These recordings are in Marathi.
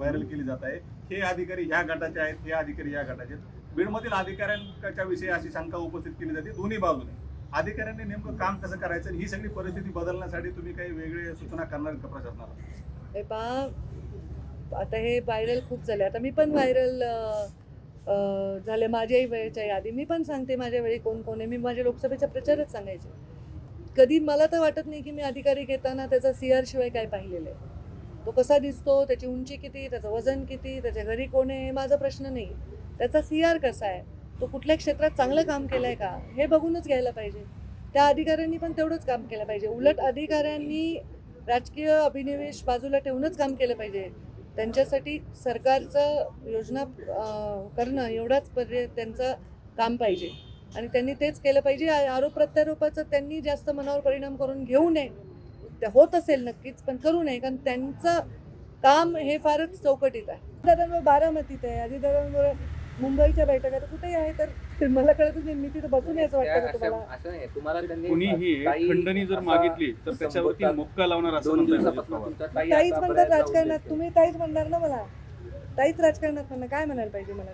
व्हायरल केली जात आहे. हे अधिकारी ह्या गटाचे आहेत, हे अधिकारी या गटाचे आहेत. बीडमधील अधिकाऱ्यांच्या विषयी अशी शंका उपस्थित केली जाते दोन्ही बाजूने. अधिकाऱ्यांनी नेमकं काम कसं करायचं आणि ही सगळी परिस्थिती बदलण्यासाठी तुम्ही काही वेगळे सूचना करणार का प्रशासनाला? हे पहा, आता हे व्हायरल खूप झाले. आता मी पण व्हायरल झाले माझ्याही वेळेच्या यादी. मी पण सांगते माझ्या वेळी कोण कोण आहे. मी माझ्या लोकसभेच्या प्रचारच सांगायचे. कधी मला तर वाटत नाही की मी अधिकारी घेताना त्याचा CR शिवाय काय पाहिलेलं आहे. तो कसा दिसतो, त्याची उंची किती, त्याचं वजन किती, त्याच्या घरी कोण आहे, हे माझा प्रश्न नाही. त्याचा CR कसा आहे, तो कुठल्या क्षेत्रात चांगलं काम केलं आहे का, हे बघूनच घ्यायला पाहिजे. त्या अधिकाऱ्यांनी पण तेवढंच काम केलं पाहिजे. उलट अधिकाऱ्यांनी राजकीय अभिनिवेश बाजूला ठेवूनच काम केलं पाहिजे. त्यांच्यासाठी सरकारचं योजना करणं एवढाच त्यांचं काम पाहिजे आणि त्यांनी तेच केलं पाहिजे. आरोप प्रत्यारोपाचं त्यांनी जास्त मनावर परिणाम करून घेऊ नये. ते होत असेल नक्कीच, पण करू नये, कारण त्यांचं काम हे फारच चौकटीत आहे. दादांवर बारामतीत आहे, अजितदादांवर मुंबईच्या बैठका कुठेही आहे. तर मला कळत नाही, मी तिथं बसून यायचं वाटतं तुम्हाला. असं नाही, तुम्हाला त्यांनी कुणीही खंडणी जर मागितली तर त्याच्यावरती मुक्का लावणार असं म्हणतात. ताईच म्हणतात राजकारणात. तुम्ही ताईच म्हणणार ना मला. ताईच राजकारणात म्हणणार, काय म्हणायला पाहिजे मला?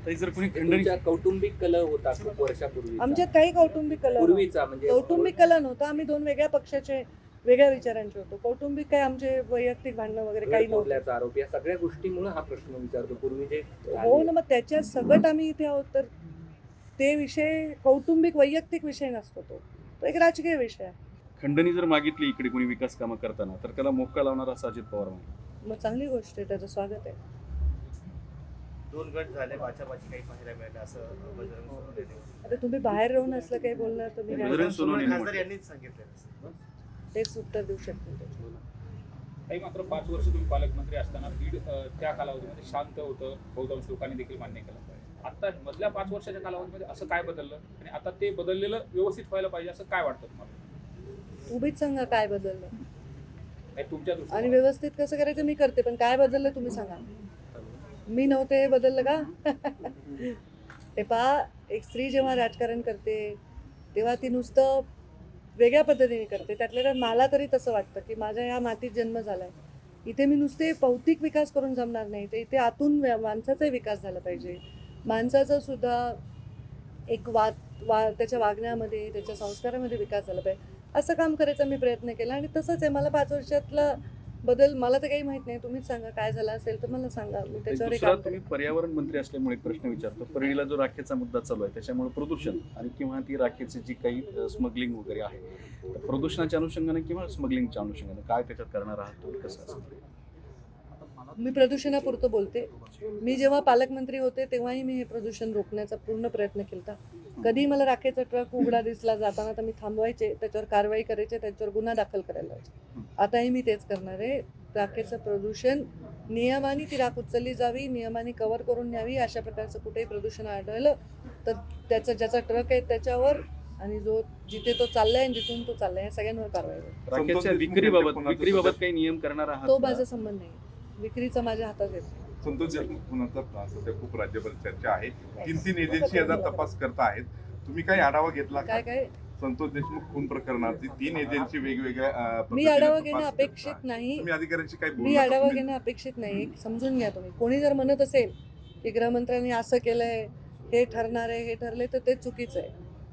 ताई जर कोणी खंडणी कौटुंबिक कलह होता खूप वर्षापूर्वी, आमच्यात काही कौटुंबिक कलह पूर्वीचा म्हणजे कौटुंबिक कलह नव्हता. आम्ही दोन वेगळ्या पक्षाचे वेगळ्या विचारांचे होतो. कौटुंबिक काय आमचे वैयक्तिक भांडणं वगैरे काही नव्हतं. आरोप या सगळ्या गोष्टीमुळे हा प्रश्न विचारतो. पूर्वी जे हो ना, मग त्याच्या सगट आम्ही इथे आहोत. तर ते विषय कौटुंबिक वैयक्तिक विषय नसतो, तो एक राजकीय विषय आहे. खंडणी जर मागितली इकडे कोणी विकास कामं करताना तर त्याला मोक्का लावणार असं अजित पवार म्हणतात. मग चांगली गोष्ट आहे, त्याचं स्वागत आहे. दोन गट झाले, भाजपाची काही पाहायला मिळालं असं बजरंग सोनवणे. आता तुम्ही बाहेर राहून असलं काही बोलणार तर मी बजरंग सोनवणे खासदार यांनीच सांगितलं. तेच उत्तर देऊ शकते. काही मात्र 5 वर्ष तुम्ही पालकमंत्री असताना बीड त्या कालावधीमध्ये शांत होतं, बहुतांश लोकांनी देखील मान्य केलं. आता मधल्या 5 वर्षाच्या कालावधीमध्ये असं काय बदललं आणि आता ते बदललेलं व्यवस्थित व्हायला पाहिजे असं काय वाटतं तुम्हाला? उभीच सांगा काय बदललं तुमच्या आणि व्यवस्थित कसं करायचं मी करते, पण काय बदललं तुम्ही सांगा. मी नव्हते, हे बदललं का? हे पहा, एक स्त्री जेव्हा राजकारण करते तेव्हा ती नुसतं वेगळ्या पद्धतीने करते. त्यातल्या त्यात मला तरी तसं वाटतं की माझ्या ह्या मातीत जन्म झाला आहे. इथे मी नुसते भौतिक विकास करून जमणार नाही. तर इथे आतून माणसाचाही विकास झाला पाहिजे. माणसाचा सुद्धा एक त्याच्या वागण्यामध्ये, त्याच्या संस्कारामध्ये विकास झाला पाहिजे. असं काम करायचा मी प्रयत्न केला आणि तसंच आहे. मला 5 वर्षातला बदल मला तर काही माहित नाही. तुम्हीच सांगा काय झाला असेल तर मला सांगा, मी त्याच्यावर एक काम तुम्ही पर्यावरण मंत्री असल्यामुळे एक प्रश्न विचारतो. परळीला जो राखेचा मुद्दा चालू आहे त्याच्यामुळे प्रदूषण आणि किंवा ती राखेची जी काही स्मगलिंग वगैरे आहे, तर प्रदूषणाच्या अनुषंगाने किंवा स्मगलिंगच्या अनुषंगाने काय त्याच्यात करणार आहात तुम्ही, कसं असेल? मी प्रदूषणापुरतं बोलते. मी जेव्हा पालकमंत्री होते तेव्हाही मी हे प्रदूषण रोखण्याचा पूर्ण प्रयत्न केला. कधी मला राखेचा ट्रक उघडा दिसला जाताना तर मी थांबवायचे, त्याच्यावर कारवाई करायचे, त्याच्यावर गुन्हा दाखल करायला लावायचे. आताही मी तेच करणार आहे. राखेचं प्रदूषण नियमाने ती राख उचलली जावी, नियमाने कव्हर करून न्यावी. अशा प्रकारचं कुठेही प्रदूषण आढळलं तर त्याचा ज्याचा ट्रक आहे त्याच्यावर आणि जिथे तो चाललाय आणि जिथून तो चाललाय या सगळ्यांवर कारवाई होईल. राखेच्या विक्रीबाबत काही नियम करणार आहात? तो माझा संबंध नाही. विक्रीचा माझ्या हातात येतो. संतोष देशमुखांचा सध्या खूप राज्यभर चर्चा आहे. 3 एजन्सी याचा तपास करता आहेत. तुम्ही काही आढावा घेतला? काय संतोष देशमुख खून प्रकरणाची 3 एजन्सी वेगवेगळ्या मी आढावा घेणं अपेक्षित नाही. तुम्ही अधिकाऱ्यांशी काही मी आढावा घेणं अपेक्षित नाही. समजून घ्या तुम्ही. कोणी जर म्हणत असेल की गृहमंत्र्यांनी असं केलंय, हे ठरणार आहे, हे ठरले, तर ते चुकीचं आहे.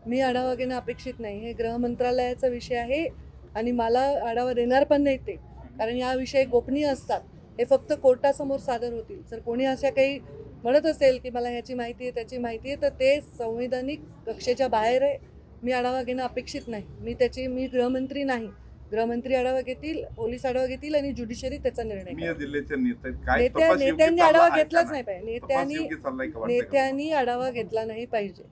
मी आढावा घेणं अपेक्षित नाही. हे गृहमंत्रालयाचा विषय आहे आणि मला आढावा देणार पण नाही ते, कारण या विषय गोपनीय असतात. हे फक्त कोर्टासमोर सादर होतील. जर कोणी अशा काही म्हणत असेल की मला ह्याची माहिती आहे, त्याची माहिती आहे, तर ते संवैधानिक कक्षेच्या बाहेर आहे. मी आढावा घेणं अपेक्षित नाही. मी गृहमंत्री नाही. गृहमंत्री आढावा घेतील, पोलीस आढावा घेतील आणि ज्युडिशरी त्याचा निर्णय नेत्यांनी आढावा घेतलाच नाही पाहिजे. नेत्यांनी आढावा घेतला नाही पाहिजे.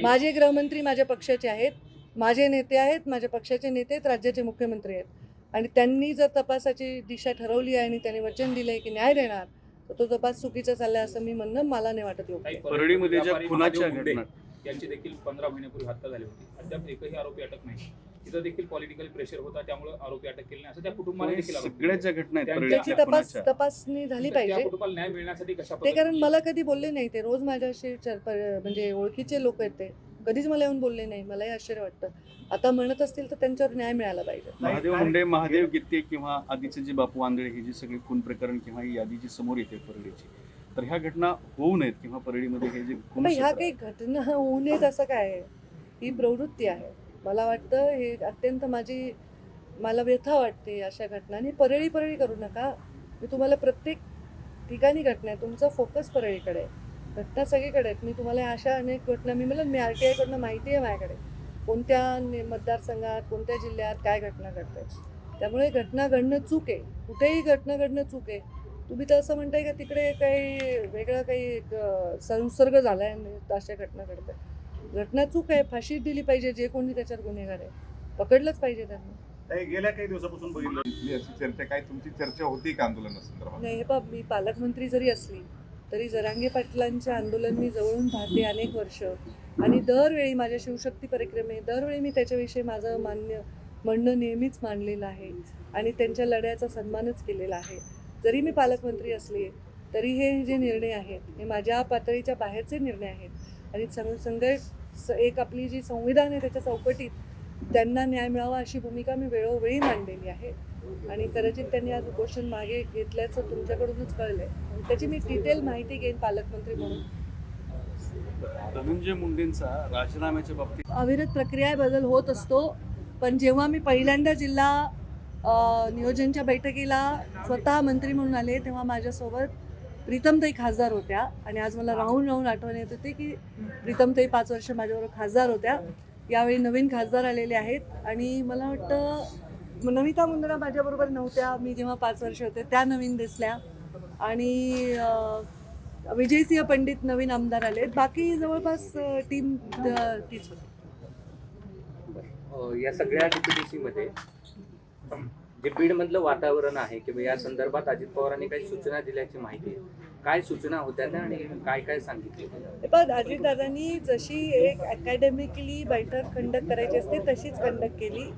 माझे गृहमंत्री माझ्या पक्षाचे आहेत, माझे नेते आहेत, माझ्या पक्षाचे नेते आहेत, राज्याचे मुख्यमंत्री आहेत आणि त्यांनी जर तपासाची दिशा ठरवली आहे आणि त्यांनी वचन दिलंय की न्याय देणार, तर तो तपास चुकीचा चाललाय असं मी म्हणणं मला नाही वाटत योग्य. परळीमध्ये ज्या खुनाच्या घटना यांची देखील 15 महिन्यापूर्वी हत्या झाली होती. अद्याप एकही आरोपी अटक नाही. तिथं देखील पॉलिटिकल प्रेशर होता, त्यामुळे आरोपी अटक केले नाही असं त्या कुटुंबाने देखील सगळ्या ज्या घटना आहेत त्याची तपासणी झाली पाहिजे. कुटुंबाला न्याय मिळण्यासाठी कशा ते कारण मला कधी बोलले नाही. ते रोज माझ्याशी म्हणजे ओळखीचे लोक आहेत, ते कधीच मला येऊन बोलले नाही. मलाही आश्चर्य वाटतं. आता म्हणत असतील तर त्यांच्यावर न्याय मिळाला पाहिजे. महादेव मुंडे, महादेव गित्ते किंवा आधीचे जे बापू आंधळे हे जे सगळे खून प्रकरण किंवा ही यादी जी समोर येते परळीची, तर ह्या घटना होऊ नयेत किंवा परळीमध्ये हे जे खून पण ह्या क्षेत्र काही घटना होऊ नयेत असं काय आहे? ही प्रवृत्ती आहे. मला वाटतं हे अत्यंत मला व्यथा वाटते अशा घटनांनी. परळी करू नका. मी तुम्हाला प्रत्येक ठिकाणी घटना आहे. तुमचा फोकस परळीकडे आहे. घटना सगळीकडे आहेत. मी तुम्हाला अशा अनेक घटना मी RTI कडनं माहिती आहे माझ्याकडे, कोणत्या मतदारसंघात कोणत्या जिल्ह्यात काय घटना घडते. त्यामुळे घटना घडणं चूक आहे. कुठेही घटना घडणं चूक आहे. तुम्ही तर असं म्हणताय का तिकडे काही वेगळा काही एक संसर्ग झाला आहे अशा घटना घडतात. घटना चूक आहे. फाशी दिली पाहिजे. जे कोणी त्याच्यात गुन्हेगार आहे पकडलंच पाहिजे त्यांना. काही गेल्या काही दिवसापासून बघितलं इथली अशी चर्चा, काय तुमची चर्चा होती का आंदोलनासंदर्भात? नाही, हे मी पालकमंत्री जरी असली तरी जरांगे पाटलांचे आंदोलन मी जवळून पाहते अनेक वर्ष. आणि दरवेळी माझ्या शिवशक्ती परिक्रमे दरवेळी मी त्याच्याविषयी माझं म्हणणं नेहमीच मांडलेलं आहे आणि त्यांच्या लढ्याचा सन्मानच केलेला आहे. जरी मी पालकमंत्री असले तरी हे जे निर्णय आहेत हे माझ्या पातळीच्या बाहेरचे निर्णय आहेत. आणि एक आपली जी संविधान आहे त्याच्या चौकटीत त्यांना न्याय मिळावा अशी भूमिका मी वेळोवेळी मांडलेली आहे. आणि कदाचित त्यांनी आज उपोषण मागे घेतल्याचं तुमच्याकडूनच कळलंय. त्याची मी डिटेल माहिती घेईन पालकमंत्री म्हणून. धनंजय मुंडेंचा राजीनाम्याच्या बाबतीत अविरत प्रक्रिया बदल होत असतो. पण जेव्हा मी पहिल्यांदा जिल्हा नियोजनच्या बैठकीला स्वतः मंत्री म्हणून आले तेव्हा माझ्यासोबत प्रीतमताई खासदार होत्या. आणि आज मला राहून आठवण येत होते की प्रीतमताई 5 वर्ष माझ्याबरोबर खासदार होत्या. यावेळी नवीन खासदार आलेले आहेत. आणि मला वाटतं नमिता मुंदडा माझ्याबरोबर नव्हत्या. मी जेव्हा 5 वर्ष होते त्या नवीन दिसल्या. आणि विजयसिंह पंडित नवीन आमदार आलेत. बाकी जवळपास टीम तीच होती. या सगळ्या DPDC मध्ये जे बीडमधलं वातावरण आहे किंवा या संदर्भात अजित पवारांनी काही सूचना दिल्याची माहिती आहे. काय सूचना होत्या त्या आणि काय काय सांगितले? पण अजितदादांनी जशी एक अकॅडमिकली बैठक कंडक्ट करायची असते तशीच कंडक्ट केली.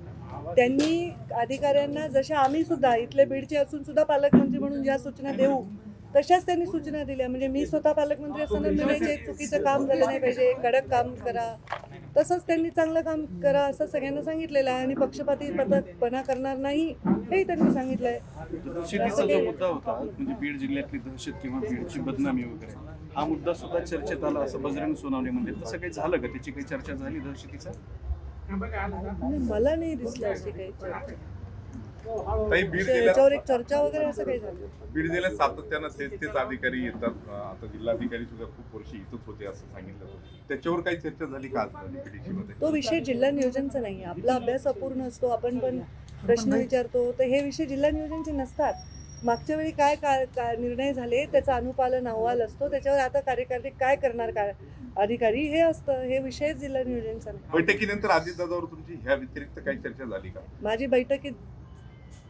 त्यांनी अधिकाऱ्यांना जशा आम्ही सुद्धा इथले बीडचे असून सुद्धा पालकमंत्री म्हणून ज्या सूचना देऊ तशाच त्यांनी सूचना दिल्या. म्हणजे मी स्वतः पालकमंत्री असताना म्हणायचे चुकीचं काम झालं नाही पाहिजे, कडक काम करा. तसंच त्यांनी चांगलं काम करा असं सगळ्यांना सांगितलेलं आहे. आणि पक्षपातीपणा करणार नाही हेही त्यांनी सांगितलंय. दहशतीचा जो मुद्दा होता म्हणजे बीड जिल्ह्यातली दहशत किंवा बीडची बदनामी वगैरे हा मुद्दा सुद्धा चर्चेत आला असं बजरंग सोनवणे म्हणजे तसं काही झालं का? त्याची काही चर्चा झाली दहशतीचा? मला नाही दिसलं अशी काही चर्चा. ताई, बीड जिल्ह्यात याच्यावर एक चर्चा वगैरे असं काही झालं. बीड जिल्ह्यात सातत्यानं तेच अधिकारी येतात. आता जिल्हाधिकारी सुद्धा खूप वर्ष इथंच होते असं सांगितलं होतं. त्याच्यावर काही चर्चा झाली का DPDC मध्ये? तो विषय जिल्हा नियोजनचा नाही. आपला अभ्यास अपूर्ण असतो. आपण पण प्रश्न विचारतो तर हे विषय जिल्हा नियोजनचे नसतात. मागच्या वेळी काय निर्णय झाले त्याचा अनुपालन अहवाल असतो. त्याच्यावर आता कार्यकारी काय करणार अधिकारी हे असतं. हे विषय जिल्हा नियोजनचा नाही. बैठकीनंतर अजितदादावर तुमची ह्या व्यतिरिक्त काही चर्चा झाली का? माझी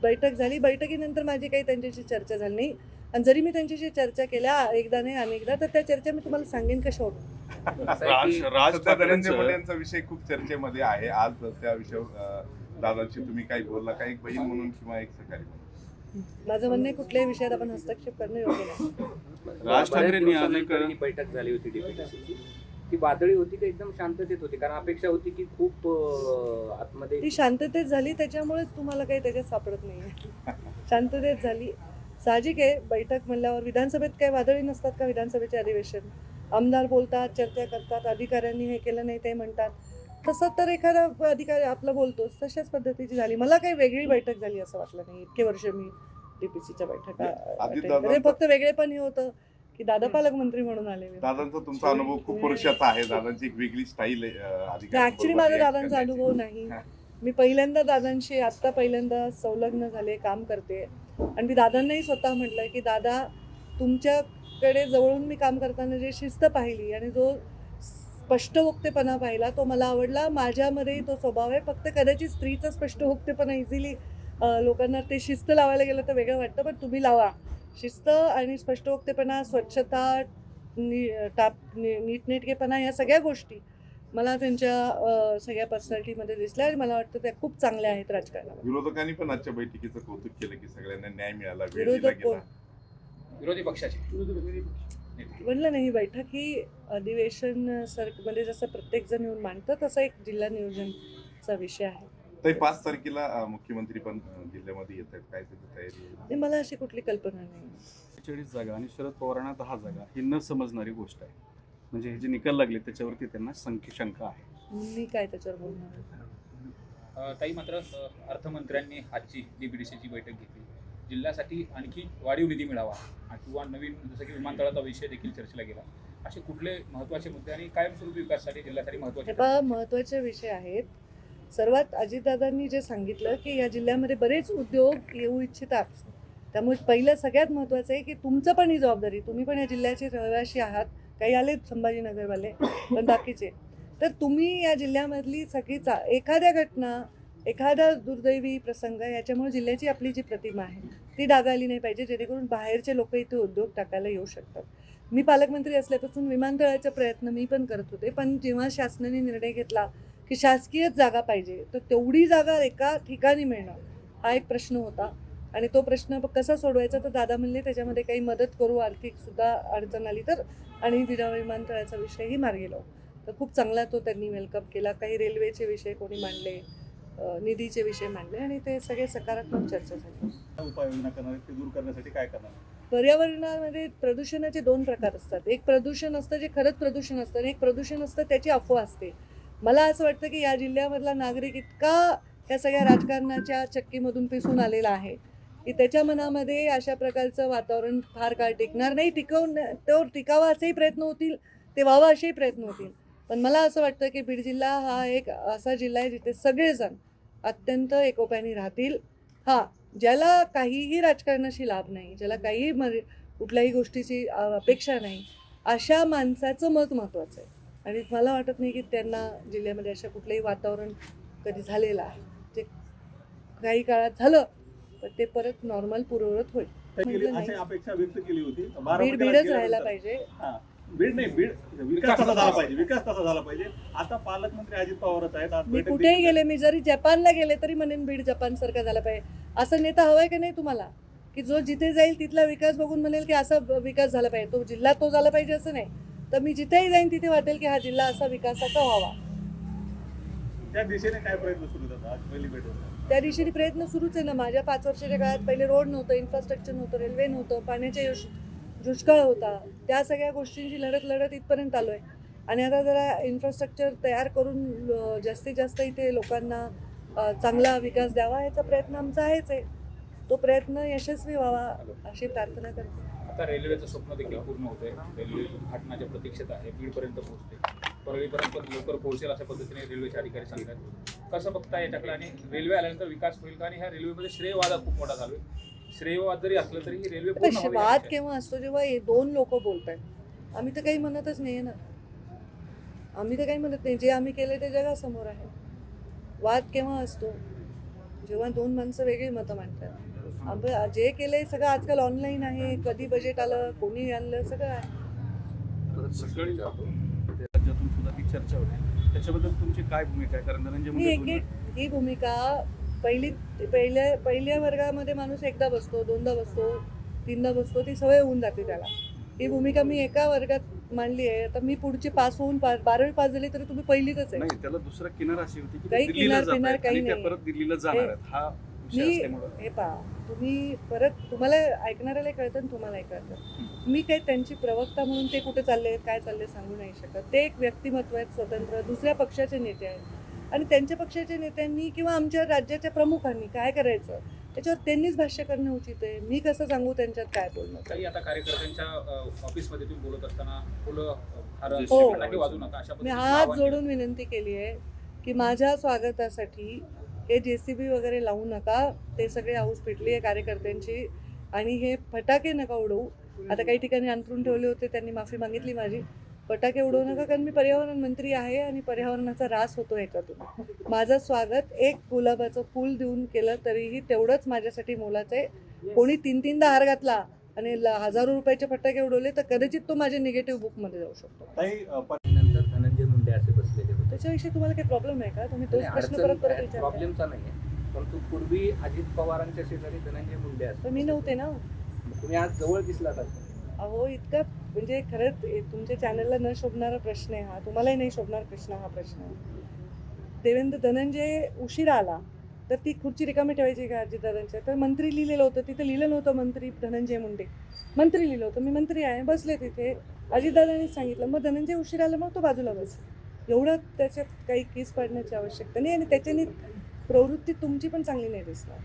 बैठक झाली. बैठकीनंतर माझी काही त्यांच्याशी चर्चा झाली नाही. आणि जरी मी त्यांच्याशी चर्चा केल्या एकदा नाही अनेकदा तर त्या चर्चा मी तुम्हाला सांगेन कशा होतं. राज सध्या धनंजय मुंडे ठाकरेंचं यांचा विषय खूप चर्चेमध्ये आहे. आज त्या विषयावर दादांशी तुम्ही काही बोलला का, एक बहीण म्हणून किंवा एक सहकारी म्हणून? माझं म्हणणं आहे कुठल्याही विषयात आपण हस्तक्षेप करणं योग्य नाही. राज ठाकरेंनी बऱ्याच अनेक दिवसानंतर ही बैठक झाली होती DPDCची. ती वादळी होती का एकदम शांततेत होती? कारण अपेक्षा होती की खूप आतमध्ये ती शांततेत झाली त्याच्यामुळेच तुम्हाला काही त्याच्यात सापडत नाहीये. शांततेत झाली. साहजिक आहे. बैठक म्हणल्यावर विधानसभेत काही वादळी नसतात का? विधानसभेचे अधिवेशन आमदार बोलतात, चर्चा करतात, अधिकाऱ्यांनी हे केलं नाही ते म्हणतात. तसं तर एखादा अधिकारी आपलं बोलतोच तशाच पद्धतीची झाली. मला काही वेगळी बैठक झाली असं वाटलं नाही. इतके वर्ष मी DPCच्या बैठका अजितदादा- फक्त वेगळेपण हे होतं की दादा पालकमंत्री म्हणून आले. दादांचा तुमचा अनुभव खूप वर्षाचा आहे. दादांची एक वेगळी स्टाईल ऍक्च्युली माझा दादांचा अनुभव नाही. मी पहिल्यांदा दादांशी आत्ता पहिल्यांदा संलग्न झाले, काम करते. आणि मी दादांनाही स्वतः म्हटलं की दादा तुमच्याकडे जवळून मी काम करताना जे शिस्त पाहिली आणि जो स्पष्टवक्तेपणा पाहिला तो मला आवडला. माझ्यामध्येही तो स्वभाव आहे. फक्त कदाचित स्त्रीचा स्पष्टवक्तेपणा इझिली लोकांना ते शिस्त लावायला गेलं तर वेगळं वाटतं. पण तुम्ही लावा शिस्त आणि स्पष्टवक्तेपणा, स्वच्छता, नीटनेटकेपणा ह्या सगळ्या गोष्टी मला त्यांच्या सगळ्या पर्सनॅलिटीमध्ये दिसल्या. आणि मला वाटतं त्या खूप चांगल्या आहेत राजकारणात. विरोधकांनी पण आजच्या बैठकीचं कौतुक केलं की सगळ्यांना न्याय मिळाला, वेळ दिला विरोधक कोण? गेला. विरोधी पक्षाचे नेमकी? म्हणलं नाही, बैठक ही अधिवेशन मध्ये जसं प्रत्येक जण येऊन मांडतं तसा एक जिल्हा नियोजनचा विषय आहे. तर 5 तारखेला मुख्यमंत्री पण जिल्ह्यामध्ये येत आहेत, काय त्याची तयारी आहे? आणि मला अशी कुठली कल्पना नाही. 40 जागा आणि शरद पवारांना 10 जागा ही न समजणारी गोष्ट आहे. म्हणजे हे जे निकाल लागले त्याच्यावरती त्यांना शंका आहे. मी काय त्याच्यावर बोलणार. ताई मात्र अर्थमंत्र्यांनी आजची डीबीडीसीची बैठक घेतली. जिल्ह्यासाठी आणखी वाढीव निधी मिळावा किंवा नवीन जसं की विमानतळाचा विषय देखील चर्चेला गेला. असे कुठले महत्त्वाचे मुद्दे आणि कायमस्वरूपी विकासासाठी जिल्ह्यासाठी हे महत्त्वाचे पहा, महत्त्वाचे विषय आहेत. सर्वात अजितदादांनी जे सांगितलं की या जिल्ह्यामध्ये बरेच उद्योग येऊ इच्छितात, त्यामुळे पहिलं सगळ्यात महत्त्वाचं आहे की तुमचं पण ही जबाबदारी, तुम्ही पण या जिल्ह्याचे रहिवासी आहात, काही आलेत संभाजीनगरवाले पण बाकीचे, तर तुम्ही या जिल्ह्यामधली सगळी एखाद्या घटना, एखादा दुर्दैवी प्रसंग याच्यामुळे जिल्ह्याची आपली जी प्रतिमा आहे ती डागाळली नाही पाहिजे, जेणेकरून बाहेरचे लोक इथे उद्योग टाकायला येऊ शकतात. मी पालकमंत्री असल्यापासून विमानतळाचा प्रयत्न मी पण करत होते, पण जेव्हा शासनाने निर्णय घेतला की शासकीयच जागा पाहिजे तर तेवढी जागा एका ठिकाणी मिळणं हा एक प्रश्न होता. आणि तो प्रश्न कसा सोडवायचा तर दादा म्हणले त्याच्यामध्ये काही मदत करू, आर्थिकसुद्धा अडचण आली तर, आणि विमानतळाचा विषयही मार्गी लावू. तर खूप चांगला तो त्यांनी वेलकम केला. काही रेल्वेचे विषय कोणी मांडले, निधीचे विषय मांडले आणि ते सगळे सकारात्मक चर्चा झाली. उपाययोजना करणार आहेत, ते दूर करण्यासाठी काय करणार? पर्यावरणामध्ये प्रदूषणाचे 2 प्रकार असतात. एक प्रदूषण असतं जे खरंच प्रदूषण असतं आणि एक प्रदूषण असतं त्याची अफवा असते. मला असं वाटतं की या जिल्ह्यामधला नागरिक इतका या सगळ्या राजकारणाच्या चक्कीमधून पिसून आलेला आहे की त्याच्या मनामध्ये अशा प्रकारचं वातावरण फार काळ टिकणार नाही. तो टिकावा असेही प्रयत्न होतील, ते व्हावा असेही प्रयत्न होतील. पण मला असं वाटतं की बीड जिल्हा हा एक असा जिल्हा आहे जिथे सगळेजण अत्यंत एकोप्याने राहतील. हां, ज्याला काहीही राजकारणाशी लाभ नाही, ज्याला काहीही कुठल्याही गोष्टीची अपेक्षा नाही, अशा माणसाचं मत महत्त्वाचं आहे. आणि मला वाटत नाही की त्यांना जिल्ह्यामध्ये असं कुठलंही वातावरण कधी झालेलं आहे. ते काही काळात झालं तर ते परत नॉर्मल पूर्ववत होईल. म्हटलं अशी नाही, अपेक्षा व्यक्त केली होती. बीड बारामतीला बीडच गेल्यानंतर- राहायला पाहिजे. हां, बीड नाही, बीड विकास तसा झाला पाहिजे, विकास तसा झाला पाहिजे. आता पालकमंत्री अजित पवारच आहेत. आज मी बैठक कुठेही देखील- गेले, मी जरी जपानला गेले तरी म्हणेन बीड जपानसारखा झाला पाहिजे. असं नेता हवाय की नाही तुम्हाला, की जो जिथे जाईल तिथला विकास बघून म्हणेल की असा विकास झाला पाहिजे, तो जिल्हा तो झाला पाहिजे असं नाही. तर मी जिथेही जाईन तिथे वाटेल की हा जिल्हा असा विकासाचा व्हावा. त्या दिशेने काय प्रयत्न सुरू होतात? आज पहिली भेट होती. त्या दिशेने प्रयत्न सुरूच आहे ना. माझ्या 5 वर्षाच्या काळात पहिले रोड नव्हतं, इन्फ्रास्ट्रक्चर नव्हतं, रेल्वे नव्हतं, पाण्याचे दुष्काळ होता. त्या सगळ्या गोष्टींची लढत इथपर्यंत आलो आहे. आणि आता जरा इन्फ्रास्ट्रक्चर तयार करून जास्तीत जास्त इथे लोकांना चांगला विकास द्यावा याचा प्रयत्न आमचा आहेच आहे. तो प्रयत्न यशस्वी व्हावा अशी प्रार्थना करते. आता रेल्वेचं स्वप्न देखील पूर्ण होतंय. रेल्वे उद्घाटनाच्या प्रतीक्षेत आहे, बीडपर्यंत पोहोचते, परळीपर्यंत लवकर पोहोचेल अशा पद्धतीने रेल्वेचे अधिकारी सांगतात. कसं बघता याच्याकडे आणि रेल्वे आल्यानंतर विकास होईल का? आणि ह्या रेल्वेमध्ये श्रेयवाद खूप मोठा चालू आहे. श्रेयवाद जरी असलं तरी ही रेल्वे पूर्ण हवी वाद आहे. केव्हा असतो? जेव्हा 2 लोक बोलतात. आम्ही तर काही म्हणतच नाही ना, आम्ही तर काही म्हणत नाही. जे आम्ही केले ते जगासमोर आहे. वाद केव्हा असतो? जेव्हा 2 माणसं वेगळी मतं मांडतात. आपण जे केलंय सगळं आजकाल ऑनलाईन आहे. कधी बजेट आलं, कोणी आणलं, सगळं आहे. परत सगळी राज्यातून सुद्धा ती चर्चा होते. त्याच्याबद्दल तुमची काय भूमिका आहे? कारण धनंजय ही मुंडे ही भूमिका पहिल्या वर्गामध्ये माणूस एकदा बसतो, 2दा बसतो, 3दा बसतो, ती सवय होऊन जाते त्याला. ही भूमिका मी एका वर्गात मांडली आहे. आता मी पुढची पास होऊन 12वी पास झाली तरी तुम्ही पहिलीतच आहे. नाही, त्याला दुसरं किनार अशी होती की काही दिल्लीला जात किनार आहेत काही आणि त्या नाही. परत दिल्लीला जाणार आहेत. हा विषय मी असल्यामुळं हे पहा, तुम्ही परत तुम्हाला ऐकणाऱ्याला कळतं आणि तुम्हालाही कळतं. मी काही त्यांची प्रवक्ता म्हणून ते कुठे चालले आहेत, काय चालले सांगू नाही शकत. ते एक व्यक्तिमत्व आहेत स्वतंत्र, दुसऱ्या पक्षाचे नेते आहेत आणि त्यांच्या पक्षाच्या नेत्यांनी किंवा आमच्या राज्याच्या प्रमुखांनी काय करायचं त्याच्यावर त्यांनीच भाष्य करणं उचित आहे. मी कसं सांगू त्यांच्यात काय बोलणं. काही आता कार्यकर्त्यांच्या ऑफिसमध्ये तुम्ही बोलत असताना फुलं हार हो. फटाके वाजू नका अशा मी पद्धतीचं हात आवाहन केलं. जोडून विनंती केली आहे की माझ्या स्वागतासाठी हे JCB वगैरे लावू नका. ते सगळे हाऊस पिटली आहे कार्यकर्त्यांची आणि हे फटाके नका उडवू. आता काही ठिकाणी अंतरून ठेवले होते, त्यांनी माफी मागितली माझी. फटाके उडवू नका, कारण मी पर्यावरण मंत्री आहे आणि पर्यावरणाचा ऱ्हास होतो ह्याच्यातून. माझं स्वागत एक गुलाबाचं फूल देऊन केलं तरीही तेवढंच माझ्यासाठी मोलाचं आहे. कोणी 3-3दा हार घातला आणि हजारो रुपयाचे फटाके उडवले तर कदाचित तो माझ्या निगेटिव्ह बुकमध्ये जाऊ शकतो. ताई, नंतर धनंजय मुंडे असे बसलेले होते. त्याच्याविषयी तुम्हाला काही प्रॉब्लेम आहे का? तुम्ही तोच प्रश्न परत परत विचारता. प्रॉब्लेमचा नाही आहे, परंतु पूर्वी अजित पवारांच्या शेजारी धनंजय मुंडे असतात. पण मी नव्हते ना. तुम्ही आज जवळ दिसलात. अहो इतका म्हणजे खरंच तुमच्या चॅनलला न शोभणारा प्रश्न आहे हा, तुम्हालाही नाही शोभणार प्रश्न हा प्रश्न आहे. देवेंद्र धनंजय उशिरा आला तर ती खुर्ची रिकामी ठेवायची का अजितदादांच्या? तर मंत्री लिहिलेलं होतं, तिथे लिहिलं नव्हतं मंत्री धनंजय मुंडे, मंत्री लिहिलं होतं, मी मंत्री आहे बसले तिथे, अजितदादांनीच सांगितलं. मग धनंजय उशिरा आला, मग तो बाजूला बस. एवढं त्याच्यात काही केस पाडण्याची आवश्यकता नाही, आणि त्याच्याने प्रवृत्ती तुमची पण चांगली नाही दिसणार.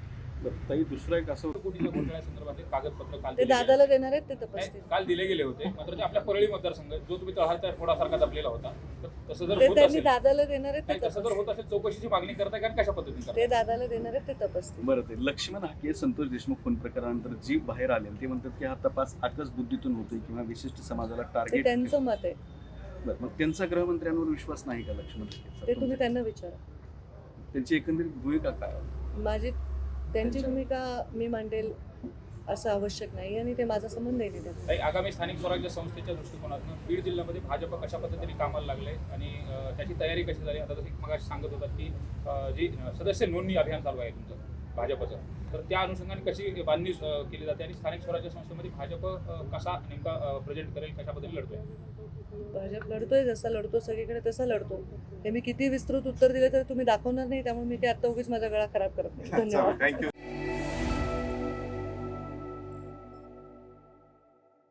बरं, ताई दुसरं एक असं कोटीच्या घोटाळ्यासंदर्भात कागदपत्र काल ते दिले गेले. दादाला देणार आहेत, ते नाही, तपासतील. काल दिले गेले होते. मात्र जे आपल्या परळी मतदारसंघ जो तुम्ही तळहारच्या फोडासारखा दबलेला होता, तर तसं जर ते होत त्यांनी असेल, दादाला देणार आहेत, ते नाही, तसं जर तपासतील. होत असेल चौकशीची मागणी करताय कारण कशा पद्धतीने ते करताय? दादाला देणार आहेत, ते तपासतील. बरं, ते लक्ष्मण हाके संतोष देशमुख खून प्रकरणानंतर जी बाहेर आले ते म्हणतात की हा तपास आकस बुद्धीतून होतोय किंवा विशिष्ट समाजाला ते टार्गेट. त्यांचं मत आहे, बरं, मग त्यांचा गृहमंत्र्यांवर विश्वास नाही का लक्ष्मण हाकेंचा? ते तुम्ही त्यांना विचारा. त्यांची एकंदरीत भूमिका काय? माझी त्यांची भूमिका मी मांडेल असं आवश्यक नाही, आणि ते माझा संबंध आहे तिथे. काही आगामी स्थानिक स्वराज्य संस्थेच्या दृष्टिकोनातून बीड जिल्ह्यामध्ये भाजप कशा पद्धतीने कामाला लागले आणि त्याची तयारी कशी झाली? आता जसं मग सांगत होतात की जी सदस्य नोंदणी अभियान चालू आहे तुमचं भाजपचं, तर त्या अनुषंगाने कशी बांधणी केली जाते आणि स्थानिक स्वराज्य संस्थेमध्ये भाजप कसा नेमका प्रेझेंट करेल, कशा पद्धतीने लढतोय? भाजप लढतोय, जसा लढतो सगळीकडे तसा लढतो. हे मी किती विस्तृत उत्तर दिलं तर तुम्ही दाखवणार नाही, त्यामुळे मी ते आता उगीच माझा गळा खराब करत नाही. धन्यवाद. थँक्यू.